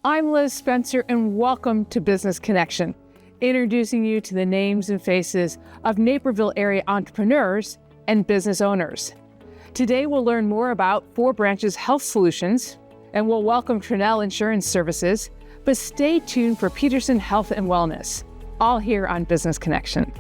I'm Liz Spencer, and welcome to Business Connection, introducing you to the names and faces of Naperville area entrepreneurs and business owners. Today, we'll learn more about Four Branches Health Solutions, and we'll welcome Trunnell Insurance Services, but stay tuned for Peterson Health and Wellness, all here on Business Connection.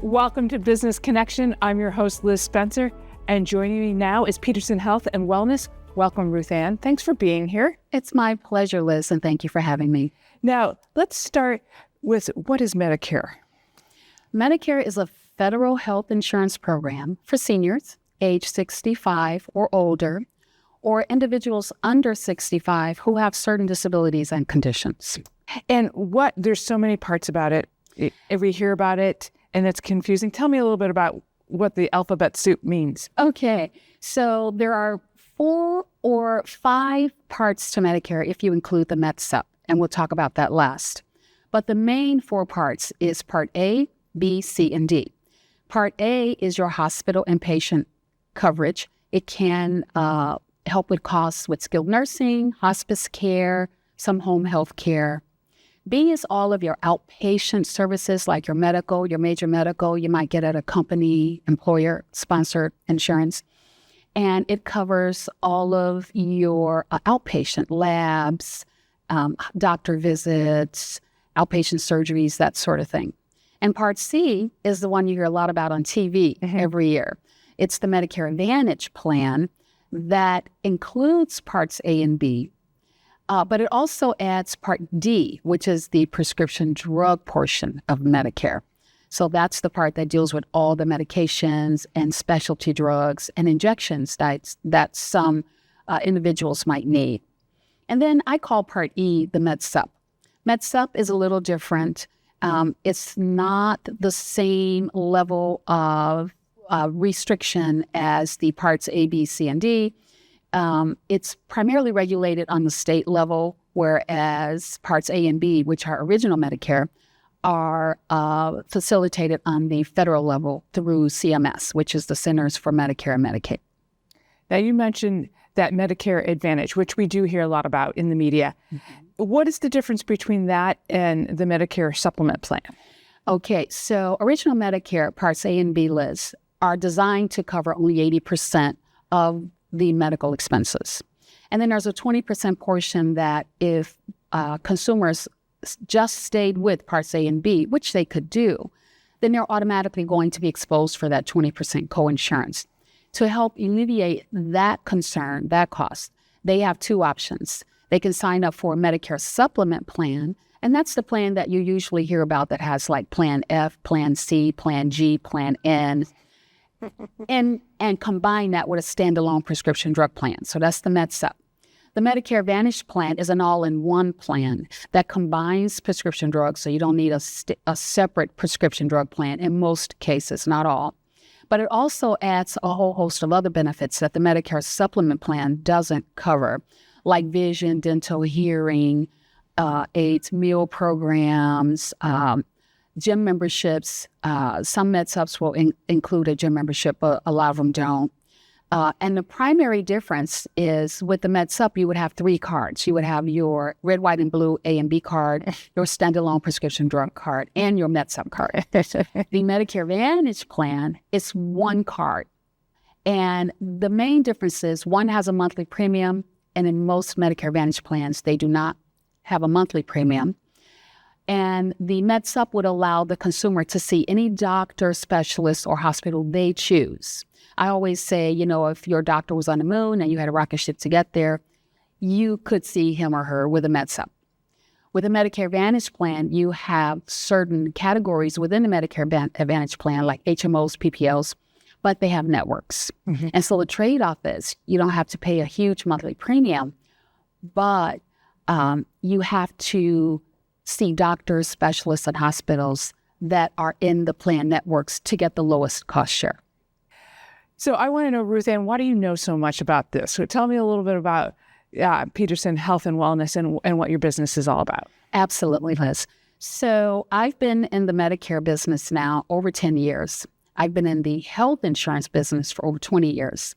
Welcome to Business Connection. I'm your host, Liz Spencer, and joining me now is Peterson Health and Wellness. Welcome, Ruth Ann. Thanks for being here. It's my pleasure, Liz, and thank you for having me. Now, let's start with what is Medicare? Medicare is a federal health insurance program for seniors age 65 or older, or individuals under 65 who have certain disabilities and conditions. And there's so many parts about it. If we hear about it, and it's confusing. Tell me a little bit about what the alphabet soup means. Okay, so there are 4 or 5 parts to Medicare if you include the MedSup, and we'll talk about that last. But the main 4 parts is Part A, B, C, and D. Part A is your hospital and patient coverage. It can help with costs with skilled nursing, hospice care, some home health care. B is all of your outpatient services like your medical, your major medical you might get at a company, employer-sponsored insurance. And it covers all of your outpatient labs, doctor visits, outpatient surgeries, that sort of thing. And Part C is the one you hear a lot about on TV every year. It's the Medicare Advantage plan that includes Parts A and B. But it also adds Part D, which is the prescription drug portion of Medicare. So that's the part that deals with all the medications and specialty drugs and injections that some individuals might need. And then I call Part E the MedSup. MedSup is a little different. It's not the same level of restriction as the Parts A, B, C, and D. It's primarily regulated on the state level, whereas Parts A and B, which are original Medicare, are facilitated on the federal level through CMS, which is the Centers for Medicare and Medicaid. Now, you mentioned that Medicare Advantage, which we do hear a lot about in the media. What is the difference between that and the Medicare Supplement Plan? Okay, so original Medicare, Parts A and B, Liz, are designed to cover only 80% of the medical expenses. And then there's a 20% portion that if consumers just stayed with Parts A and B, which they could do, then they're automatically going to be exposed for that 20% coinsurance. To help alleviate that concern, that cost, they have 2 options. They can sign up for a Medicare Supplement Plan, and that's the plan that you usually hear about that has like Plan F, Plan C, Plan G, Plan N, and combine that with a standalone prescription drug plan. So that's the MedSup. The Medicare Advantage plan is an all-in-one plan that combines prescription drugs, so you don't need a separate prescription drug plan in most cases, not all. But it also adds a whole host of other benefits that the Medicare Supplement Plan doesn't cover, like vision, dental, hearing, aids, meal programs, gym memberships. Some MedSups will include a gym membership, but a lot of them don't. And the primary difference is with the MedSup, you would have 3 cards. You would have your red, white, and blue A and B card, your standalone prescription drug card, and your MedSup card. The Medicare Advantage plan is 1 card. And the main difference is one has a monthly premium, and in most Medicare Advantage plans, they do not have a monthly premium. And the MedSup would allow the consumer to see any doctor, specialist, or hospital they choose. I always say, if your doctor was on the moon and you had a rocket ship to get there, you could see him or her with a MedSup. With a Medicare Advantage plan, you have certain categories within the Medicare Advantage plan, like HMOs, PPOs, but they have networks. And so the trade-off is you don't have to pay a huge monthly premium, but you have to see doctors, specialists, and hospitals that are in the plan networks to get the lowest cost share. So I want to know, Ruth Ann, why do you know so much about this? So tell me a little bit about Peterson Health and Wellness and what your business is all about. Absolutely, Liz. So I've been in the Medicare business now over 10 years. I've been in the health insurance business for over 20 years.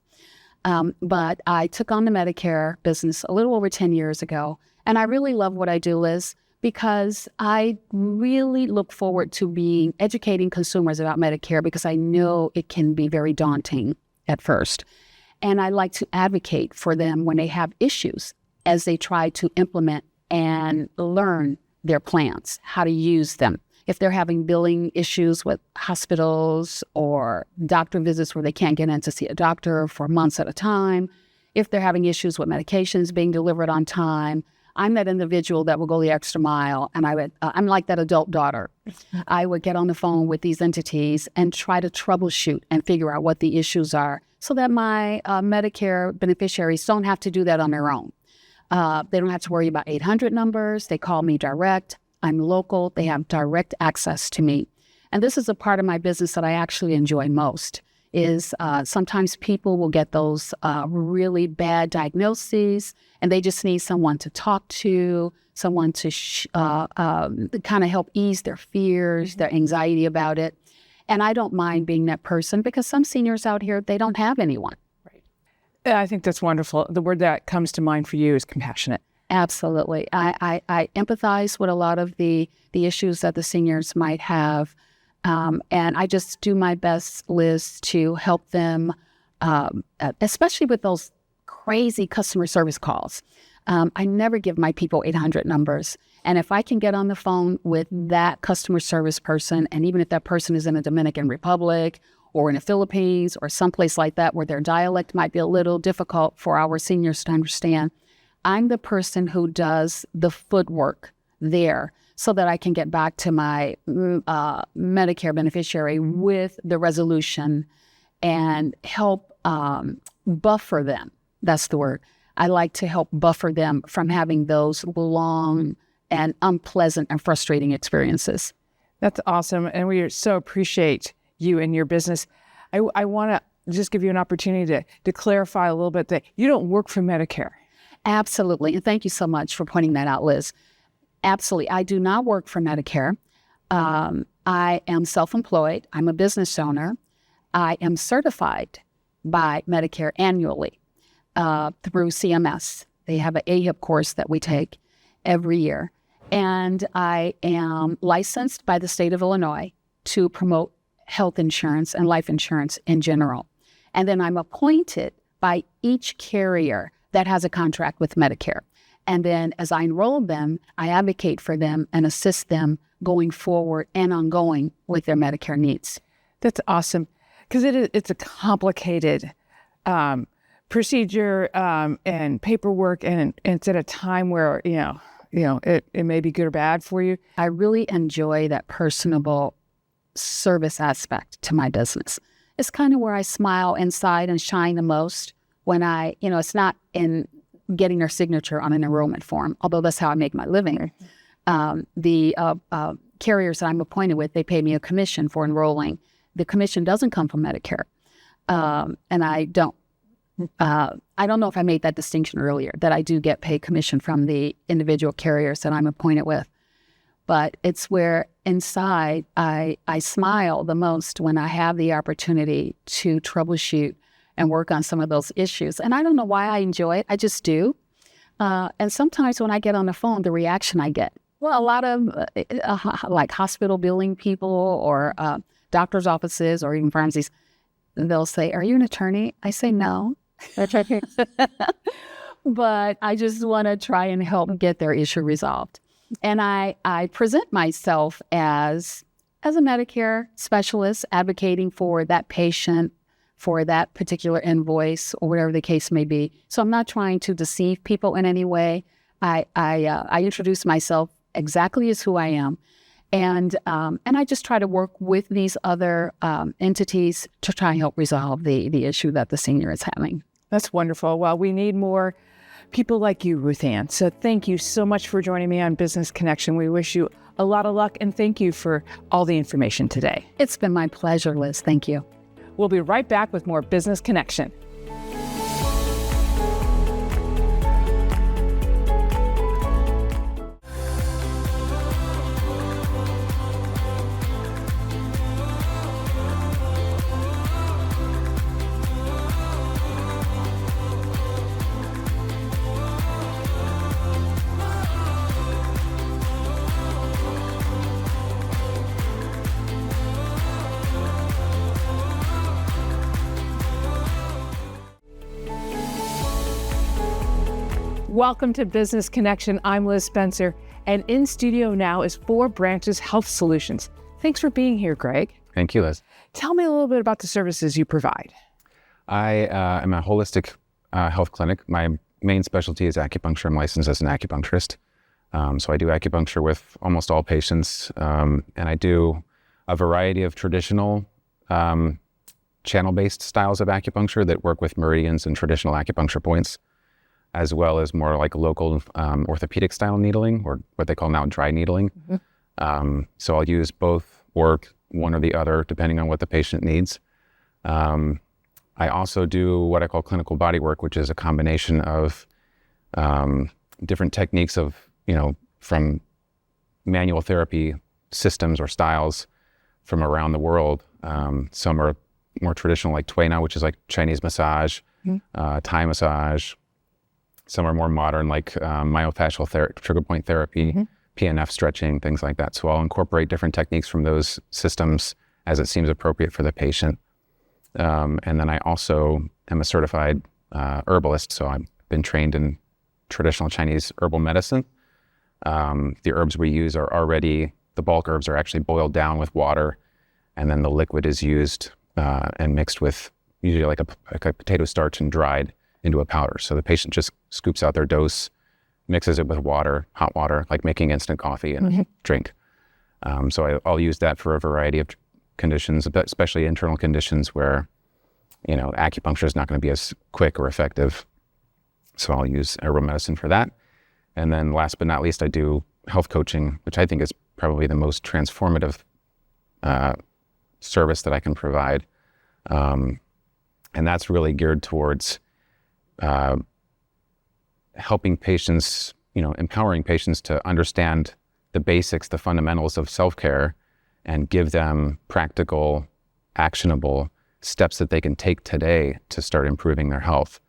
But I took on the Medicare business a little over 10 years ago. And I really love what I do, Liz, because I really look forward to educating consumers about Medicare because I know it can be very daunting at first. And I like to advocate for them when they have issues as they try to implement and learn their plans, how to use them. If they're having billing issues with hospitals or doctor visits where they can't get in to see a doctor for months at a time, if they're having issues with medications being delivered on time, I'm that individual that will go the extra mile. And I'm like that adult daughter. I would get on the phone with these entities and try to troubleshoot and figure out what the issues are so that my Medicare beneficiaries don't have to do that on their own. They don't have to worry about 800 numbers. They call me direct. I'm local. They have direct access to me. And this is a part of my business that I actually enjoy most is sometimes people will get those really bad diagnoses and they just need someone to talk to, someone to kind of help ease their fears, their anxiety about it. And I don't mind being that person because some seniors out here, they don't have anyone. I think that's wonderful. The word that comes to mind for you is compassionate. Absolutely. I empathize with a lot of the issues that the seniors might have. And I just do my best, Liz, to help them, especially with those crazy customer service calls. I never give my people 800 numbers. And if I can get on the phone with that customer service person, and even if that person is in the Dominican Republic or in the Philippines or someplace like that where their dialect might be a little difficult for our seniors to understand, I'm the person who does the footwork there so that I can get back to my Medicare beneficiary with the resolution and help buffer them. That's the word. I like to help buffer them from having those long and unpleasant and frustrating experiences. That's awesome. And we so appreciate you and your business. I want to just give you an opportunity to clarify a little bit that you don't work for Medicare. Absolutely. And thank you so much for pointing that out, Liz. Absolutely. I do not work for Medicare. I am self-employed. I'm a business owner. I am certified by Medicare annually through CMS. They have an AHIP course that we take every year. And I am licensed by the state of Illinois to promote health insurance and life insurance in general. And then I'm appointed by each carrier that has a contract with Medicare. And then as I enroll them, I advocate for them and assist them going forward and ongoing with their Medicare needs. That's awesome. Because it's a complicated procedure and paperwork, and it's at a time where, it may be good or bad for you. I really enjoy that personable service aspect to my business. It's kind of where I smile inside and shine the most when it's not in getting their signature on an enrollment form, although that's how I make my living. The carriers that I'm appointed with, they pay me a commission for enrolling. The commission doesn't come from Medicare. And I don't know if I made that distinction earlier, that I do get paid commission from the individual carriers that I'm appointed with. But it's where inside I smile the most when I have the opportunity to troubleshoot and work on some of those issues. And I don't know why I enjoy it. I just do. And sometimes when I get on the phone, the reaction I get, well, a lot of like hospital billing people or doctor's offices or even pharmacies, they'll say, "Are you an attorney?" I say, "No." But I just want to try and help get their issue resolved. And I present myself as a Medicare specialist advocating for that patient, for that particular invoice or whatever the case may be. So I'm not trying to deceive people in any way. I introduce myself exactly as who I am. And I just try to work with these other entities to try and help resolve the issue that the senior is having. That's wonderful. Well, we need more people like you, Ruth Ann. So thank you so much for joining me on Business Connection. We wish you a lot of luck, and thank you for all the information today. It's been my pleasure, Liz. Thank you. We'll be right back with more Business Connection. Welcome to Business Connection. I'm Liz Spencer, and in studio now is 4 Branches Health Solutions. Thanks for being here, Greg. Thank you, Liz. Tell me a little bit about the services you provide. I am a holistic health clinic. My main specialty is acupuncture. I'm licensed as an acupuncturist. So I do acupuncture with almost all patients, and I do a variety of traditional channel-based styles of acupuncture that work with meridians and traditional acupuncture points, as well as more like local orthopedic style needling, or what they call now dry needling. Mm-hmm. So I'll use both or one or the other, depending on what the patient needs. I also do what I call clinical body work, which is a combination of different techniques of, from manual therapy systems or styles from around the world. Some are more traditional, like Tui Na, which is like Chinese massage, Thai massage. Some are more modern, like myofascial trigger point therapy, PNF stretching, things like that. So I'll incorporate different techniques from those systems as it seems appropriate for the patient. And then I also am a certified herbalist. So I've been trained in traditional Chinese herbal medicine. The herbs we use are already, the bulk herbs are actually boiled down with water, and then the liquid is used and mixed with usually like a potato starch and dried into a powder. So the patient just scoops out their dose, mixes it with water, hot water, like making instant coffee and drink. So I'll use that for a variety of conditions, especially internal conditions where, acupuncture is not going to be as quick or effective. So I'll use herbal medicine for that. And then last but not least, I do health coaching, which I think is probably the most transformative service that I can provide. And that's really geared towards helping patients, empowering patients to understand the basics, the fundamentals of self-care, and give them practical, actionable steps that they can take today to start improving their health.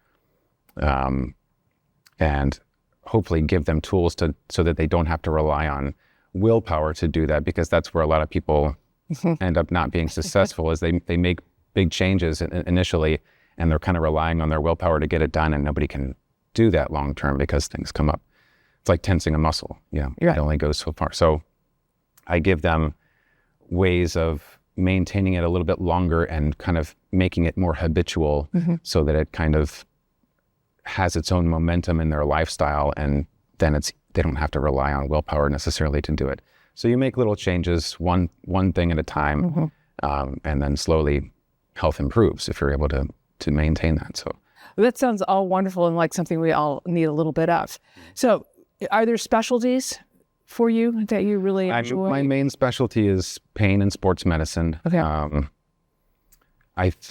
And hopefully give them tools so that they don't have to rely on willpower to do that, because that's where a lot of people end up not being successful, is they make big changes initially, and they're kind of relying on their willpower to get it done, and nobody can do that long term because things come up. It's like tensing a muscle. It only goes so far. So I give them ways of maintaining it a little bit longer and kind of making it more habitual, so that it kind of has its own momentum in their lifestyle, and then they don't have to rely on willpower necessarily to do it. So you make little changes, one thing at a time, and then slowly health improves if you're able to maintain that. So that sounds all wonderful and like something we all need a little bit of. So are there specialties for you that you really enjoy? My main specialty is pain and sports medicine. Okay.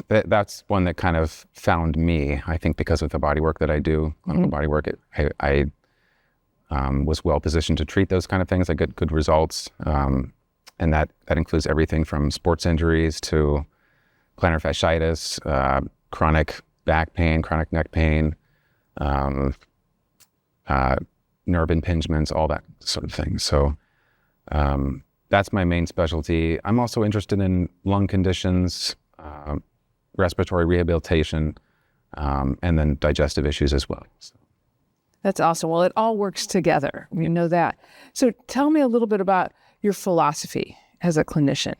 That's one that kind of found me, I think, because of the body work that I do, clinical body work. I was well positioned to treat those kind of things. I get good results. And that includes everything from sports injuries to plantar fasciitis, chronic back pain, chronic neck pain, nerve impingements, all that sort of thing. So that's my main specialty. I'm also interested in lung conditions, respiratory rehabilitation, and then digestive issues as well. So. That's awesome. Well, it all works together. We know that. So tell me a little bit about your philosophy as a clinician.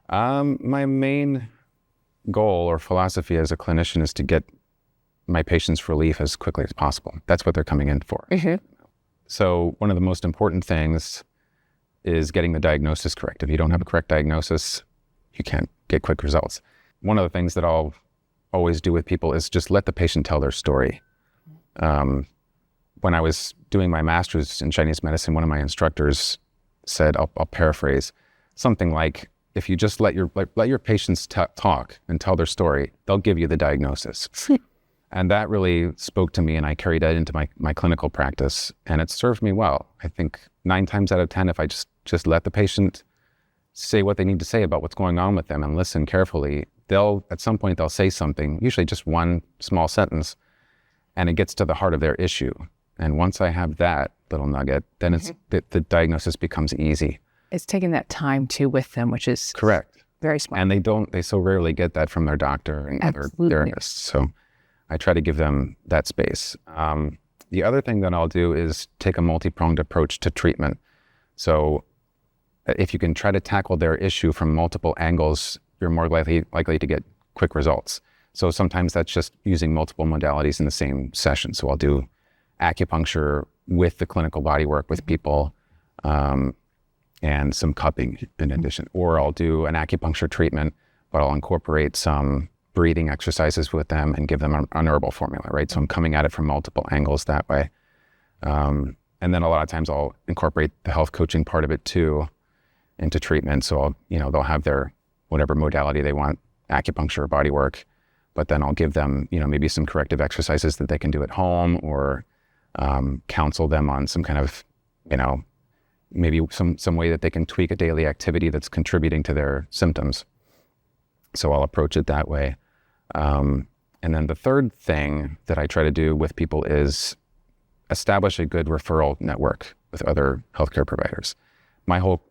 My main goal or philosophy as a clinician is to get my patients relief as quickly as possible. That's what they're coming in for. So one of the most important things is getting the diagnosis correct. If you don't have a correct diagnosis, you can't get quick results. One of the things that I'll always do with people is just let the patient tell their story. When I was doing my master's in Chinese medicine, one of my instructors said, I'll paraphrase, something like, if you just let your patients talk and tell their story, they'll give you the diagnosis. And that really spoke to me, and I carried that into my clinical practice, and it served me well. I think 9 times out of 10, if I just let the patient say what they need to say about what's going on with them and listen carefully, at some point they'll say something, usually just one small sentence, and it gets to the heart of their issue. And once I have that little nugget, then the diagnosis becomes easy. It's taking that time too with them, which is correct. Very smart. And they so rarely get that from their doctor and other therapists. So I try to give them that space. The other thing that I'll do is take a multi-pronged approach to treatment. So if you can try to tackle their issue from multiple angles, you're more likely to get quick results. So sometimes that's just using multiple modalities in the same session. So I'll do acupuncture with the clinical body work with people, and some cupping in addition. Or I'll do an acupuncture treatment, but I'll incorporate some breathing exercises with them and give them an herbal formula, right? So I'm coming at it from multiple angles that way. And then a lot of times I'll incorporate the health coaching part of it too into treatment. So they'll have their whatever modality they want, acupuncture or body work, but then I'll give them, maybe some corrective exercises that they can do at home, or counsel them on some kind of, maybe some way that they can tweak a daily activity that's contributing to their symptoms. So I'll approach it that way. And then the third thing that I try to do with people is establish a good referral network with other healthcare providers. My whole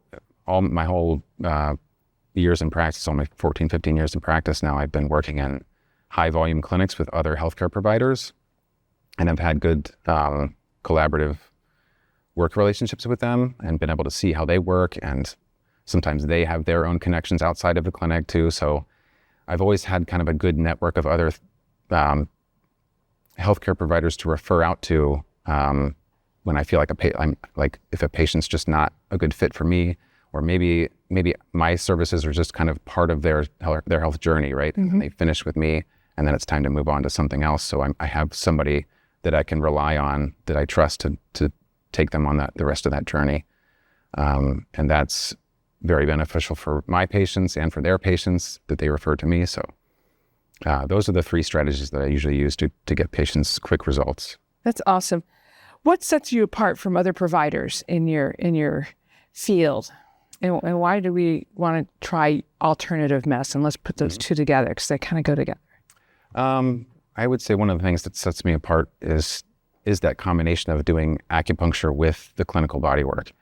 years in practice, all my 14, 15 years in practice now, I've been working in high volume clinics with other healthcare providers, and I've had good collaborative work relationships with them and been able to see how they work. And sometimes they have their own connections outside of the clinic too. So I've always had kind of a good network of other healthcare providers to refer out to when I feel like if a patient's just not a good fit for me, or maybe my services are just kind of part of their health journey, right? Mm-hmm. And they finish with me, and then it's time to move on to something else. So I have somebody that I can rely on, that I trust to take them on the rest of that journey. And that's very beneficial for my patients and for their patients that they refer to me. So those are the three strategies that I usually use to get patients quick results. That's awesome. What sets you apart from other providers in your field? And why do we want to try alternative medicine? Let's put those two together, because they kind of go together. I would say one of the things that sets me apart is that combination of doing acupuncture with the clinical body work.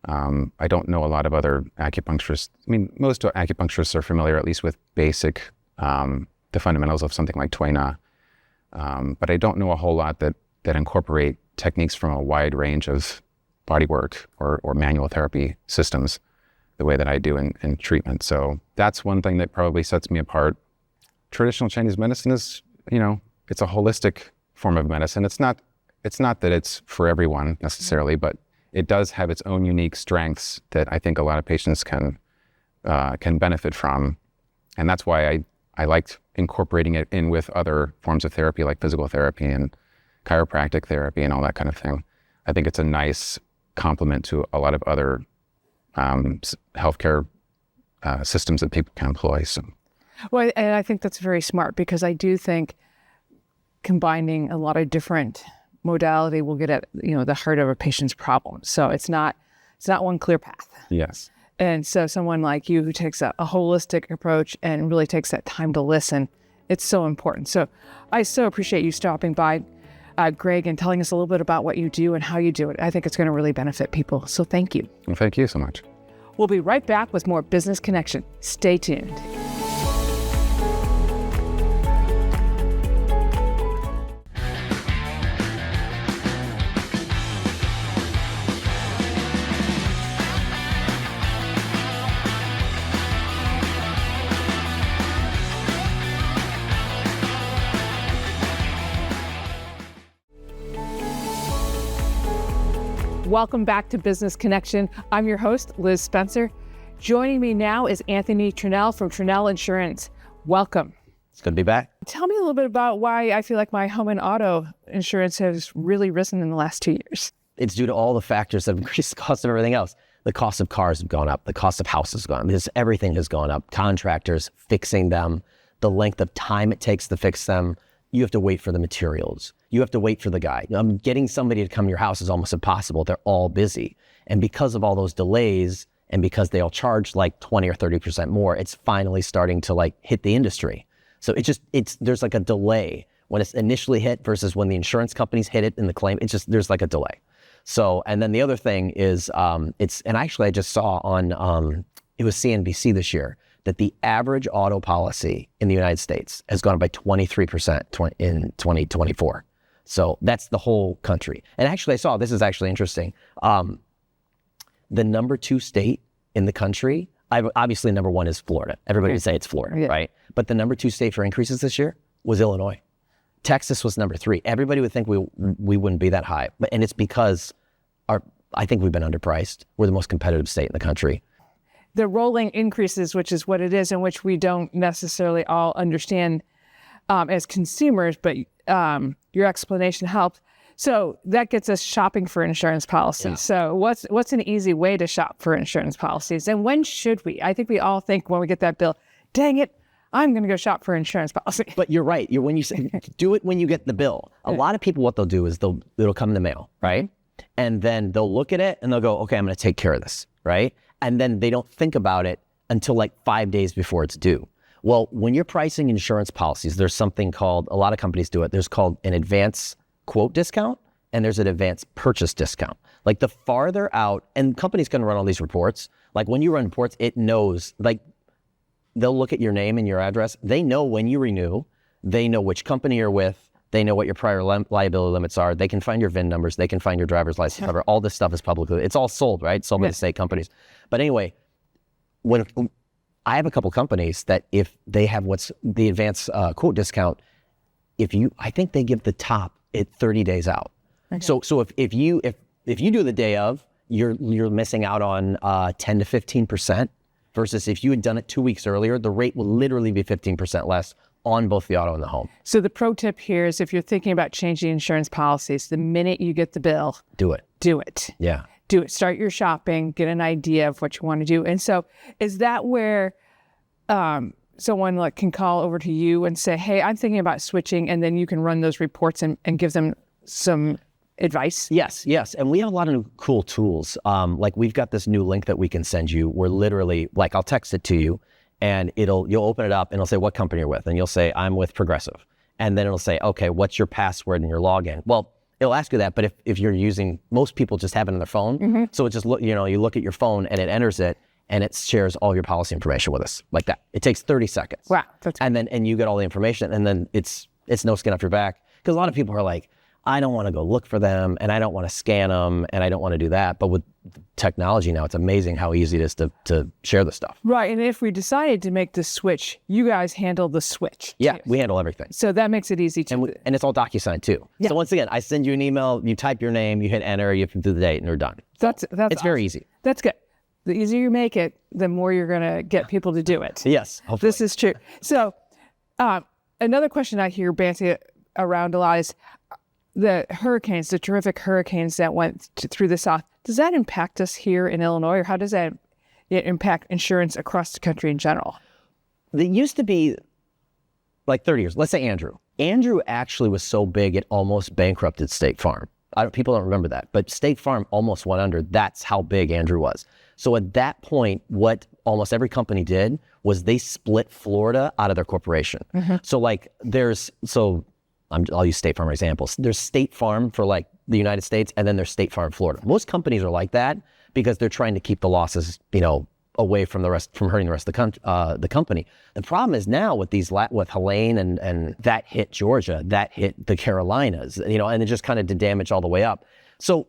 I don't know a lot of other acupuncturists. I mean, most acupuncturists are familiar at least with basic, the fundamentals of something like Tui Na. But I don't know a whole lot that incorporate techniques from a wide range of body work or manual therapy systems the way that I do in treatment. So that's one thing that probably sets me apart. Traditional Chinese medicine is, it's a holistic form of medicine. It's not that it's for everyone necessarily, but it does have its own unique strengths that I think a lot of patients can benefit from. And that's why I liked incorporating it in with other forms of therapy like physical therapy and chiropractic therapy and all that kind of thing. I think it's a nice complement to a lot of other healthcare systems that people can employ. So. Well, and I think that's very smart, because I do think combining a lot of different modality will get at the heart of a patient's problem. So it's not one clear path. Yes. And so someone like you who takes a holistic approach and really takes that time to listen, it's so important. So I so appreciate you stopping by, Greg, and telling us a little bit about what you do and how you do it. I think it's going to really benefit people. So thank you. Well, thank you so much. We'll be right back with more Business Connection. Stay tuned. Welcome back to Business Connection. I'm your host, Liz Spencer. Joining me now is Anthony Trunnell from Trunnell Insurance. Welcome. It's good to be back. Tell me a little bit about why I feel like my home and auto insurance has really risen in the last 2 years. It's due to all the factors that have increased the cost of everything else. The cost of cars have gone up. The cost of houses has gone up. Everything has gone up. Contractors fixing them, the length of time it takes to fix them. You have to wait for the materials. You have to wait for the guy. Getting somebody to come to your house is almost impossible. They're all busy. And because of all those delays, and because they all charge like 20 or 30% more, it's finally starting to hit the industry. So there's like a delay when it's initially hit versus when the insurance companies hit it in the claim. There's like a delay. So, and then the other thing is, and actually I just saw on, it was CNBC this year, that the average auto policy in the United States has gone up by 23% in 2024. So that's the whole country. And actually, I saw, this is actually interesting. The number 2 state in the country, obviously number 1 is Florida. Everybody would say it's Florida, right? But the number 2 state for increases this year was Illinois. Texas was number 3. Everybody would think we wouldn't be that high, and it's because I think we've been underpriced. We're the most competitive state in the country. The rolling increases, which is what it is, and which we don't necessarily all understand as consumers, but your explanation helped. So that gets us shopping for insurance policies. Yeah. So what's an easy way to shop for insurance policies? And when should we? I think we all think when we get that bill, dang it, I'm going to go shop for insurance policy. But you're right. When you say do it when you get the bill, a lot of people, what they'll do is it'll come in the mail, right? And then they'll look at it and they'll go, okay, I'm going to take care of this, right? And then they don't think about it until like 5 days before it's due. Well, when you're pricing insurance policies, there's something called, a lot of companies do it, there's called an advance quote discount, and there's an advance purchase discount. Like the farther out, and companies can run all these reports, like when you run reports, it knows, like they'll look at your name and your address. They know when you renew, they know which company you're with, they know what your prior liability limits are, they can find your VIN numbers, they can find your driver's license number. All this stuff is publicly, it's all sold, right? Sold by the state companies. But anyway, when I have a couple companies that if they have what's the advance quote discount, I think they give the top at 30 days out. Okay. So if you do the day of, you're missing out on 10 to 15%, versus if you had done it 2 weeks earlier, the rate will literally be 15% less on both the auto and the home. So the pro tip here is if you're thinking about changing insurance policies, the minute you get the bill, do it. Yeah. Do it. Start your shopping, get an idea of what you want to do. And so is that where someone can call over to you and say, hey, I'm thinking about switching, and then you can run those reports and give them some advice? Yes. And we have a lot of new cool tools. Like we've got this new link that we can send you where literally, like I'll text it to you and you'll open it up and it'll say what company you're with. And you'll say, I'm with Progressive. And then it'll say, okay, what's your password and your login? Well, it'll ask you that, but if you're using, most people just have it on their phone. So it just, you look at your phone and it enters it and it shares all your policy information with us like that. It takes 30 seconds. Wow. That's cool. And you get all the information and then it's no skin off your back. Because a lot of people are like, I don't want to go look for them and I don't want to scan them and I don't want to do that. But with technology now, it's amazing how easy it is to share the stuff. Right. And if we decided to make the switch, you guys handle the switch. Yeah, we handle everything. So that makes it easy to. And it's all DocuSign too. Yeah. So once again, I send you an email, you type your name, you hit enter, you do the date and you're done. That's it's awesome. Very easy. That's good. The easier you make it, the more you're going to get people to do it. Yes. Hopefully. This is true. So another question I hear bouncing around a lot is the terrific hurricanes that went through the South. Does that impact us here in Illinois, or how does that impact insurance across the country in general? It used to be like 30 years. Let's say Andrew. Andrew actually was so big it almost bankrupted State Farm. People don't remember that, but State Farm almost went under. That's how big Andrew was. So at that point, what almost every company did was they split Florida out of their corporation. So I'll use State Farm for examples. There's State Farm for like the United States, and then there's State Farm Florida. Most companies are like that because they're trying to keep the losses, away from hurting the rest of the company. The problem is now with with Helene and that hit Georgia, that hit the Carolinas, and it just kind of did damage all the way up. So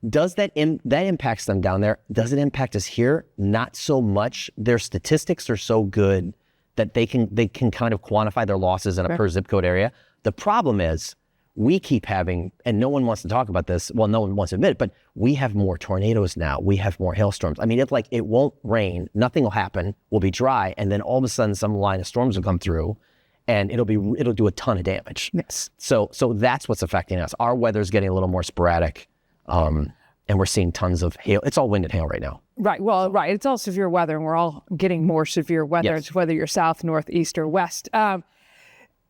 does that impacts them down there? Does it impact us here? Not so much. Their statistics are so good that they can kind of quantify their losses in a per zip code area. The problem is we keep having, and no one wants to talk about this, well, no one wants to admit it, but we have more tornadoes now. We have more hailstorms. I mean, it won't rain, nothing will happen, we'll be dry, and then all of a sudden some line of storms will come through and it'll do a ton of damage. Yes. So that's what's affecting us. Our weather's getting a little more sporadic, and we're seeing tons of hail. It's all wind and hail right now. Right. Well, right. It's all severe weather, and we're all getting more severe weather. Yes. It's whether you're south, north, east, or west.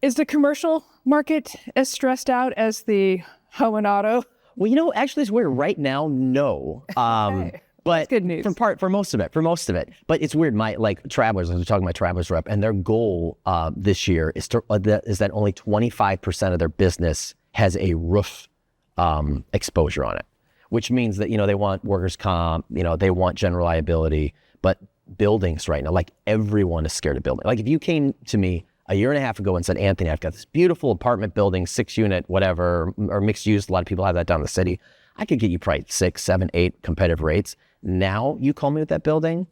Is the commercial market as stressed out as the home and auto? Well, actually it's weird. Right now, no. Okay. But that's good news. For most of it. But it's weird. My Travelers, I was talking to my Travelers rep, and their goal this year is that only 25% of their business has a roof exposure on it, which means that they want workers' comp, they want general liability, but buildings right now, like everyone is scared of building. Like if you came to me, a year and a half ago and said, Anthony, I've got this beautiful apartment building, 6-unit, whatever, or mixed use. A lot of people have that down in the city. I could get you probably 6, 7, 8 competitive rates. Now you call me with that building,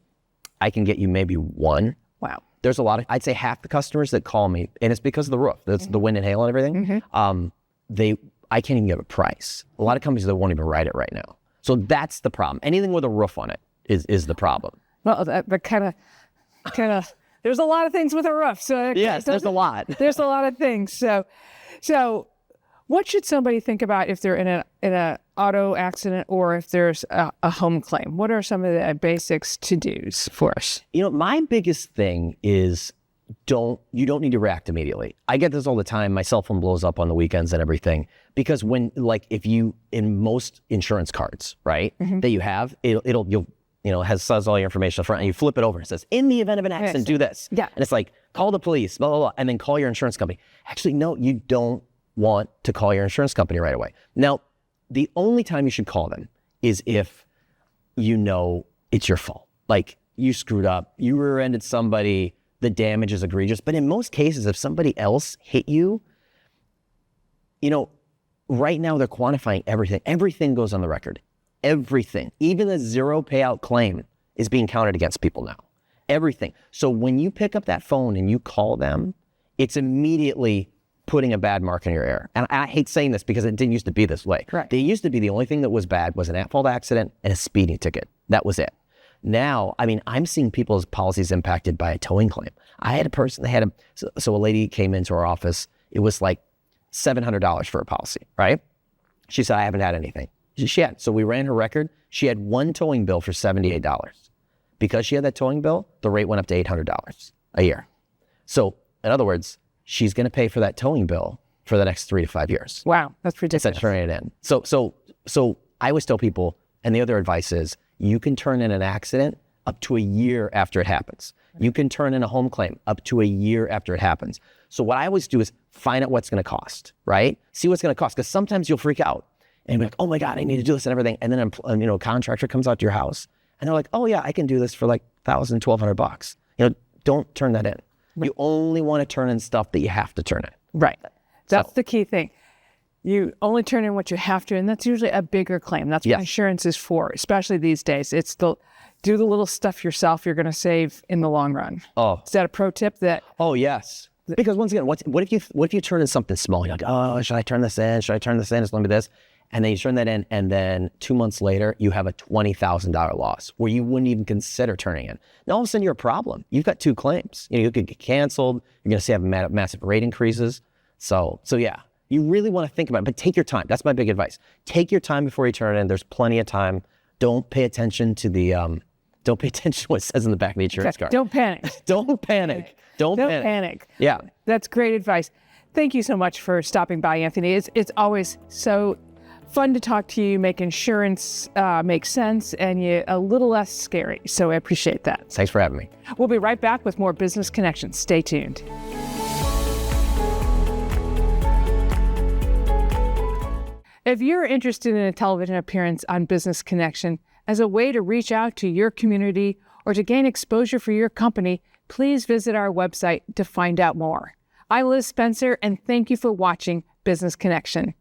I can get you maybe 1. Wow. There's a lot of, I'd say half the customers that call me, and it's because of the roof, that's the wind and hail and everything. I can't even give a price. A lot of companies that won't even write it right now. So that's the problem. Anything with a roof on it is the problem. Well, that kind of, there's a lot of things with a roof. So Yes, there's a lot. There's a lot of things. So what should somebody think about if they're in a auto accident or if there's a home claim? What are some of the basics to-dos for us? My biggest thing is you don't need to react immediately. I get this all the time. My cell phone blows up on the weekends and everything because if you, in most insurance cards, right, that you have, says all your information up front, and you flip it over and it says, in the event of an accident, do this. Yeah. And it's like, call the police, blah, blah, blah, and then call your insurance company. Actually, no, you don't want to call your insurance company right away. Now, the only time you should call them is if you know it's your fault. Like, you screwed up, you rear-ended somebody, the damage is egregious. But in most cases, if somebody else hit you, right now they're quantifying everything. Everything goes on the record. Everything. Even a 0 payout claim is being counted against people now. Everything. So when you pick up that phone and you call them, it's immediately putting a bad mark in your air. And I hate saying this because it didn't used to be this way. Right. They used to be the only thing that was bad was an at-fault accident and a speeding ticket. That was it. Now, I'm seeing people's policies impacted by a towing claim. I had a person, a lady came into our office. It was like $700 for a policy, right? She said, I haven't had anything. She had. So we ran her record. She had one towing bill for $78. Because she had that towing bill, the rate went up to $800 a year. So in other words, she's going to pay for that towing bill for the next 3 to 5 years. Wow, that's ridiculous. Instead of turning it in. So I always tell people, and the other advice is, you can turn in an accident up to a year after it happens. You can turn in a home claim up to a year after it happens. So what I always do is find out what's going to cost, right? See what's going to cost, because sometimes you'll freak out and be like, oh my God, I need to do this and everything. And then a contractor comes out to your house and they're like, oh yeah, I can do this for like $1,000, $1,200. Don't turn that in. Right. You only want to turn in stuff that you have to turn in. Right. That's the key thing. You only turn in what you have to, and that's usually a bigger claim. That's what insurance is for, especially these days. It's do the little stuff yourself you're going to save in the long run. Oh. Is that a pro tip that? Oh, yes. Because once again, what if you turn in something small? You're like, oh, should I turn this in? Should I turn this in? It's going to be this. And then you turn that in, and then 2 months later, you have a $20,000 loss where you wouldn't even consider turning in. Now, all of a sudden, you're a problem. You've got 2 claims. You could get canceled. You're going to see massive rate increases. So yeah, you really want to think about it, but take your time. That's my big advice. Take your time before you turn it in. There's plenty of time. Don't pay attention to don't pay attention to what it says in the back of the insurance card. Don't panic. Don't panic. Don't panic. Yeah. That's great advice. Thank you so much for stopping by, Anthony. It's always so fun to talk to you, make insurance make sense, and a little less scary. So I appreciate that. Thanks for having me. We'll be right back with more Business Connections. Stay tuned. If you're interested in a television appearance on Business Connection as a way to reach out to your community or to gain exposure for your company, please visit our website to find out more. I'm Liz Spencer, and thank you for watching Business Connection.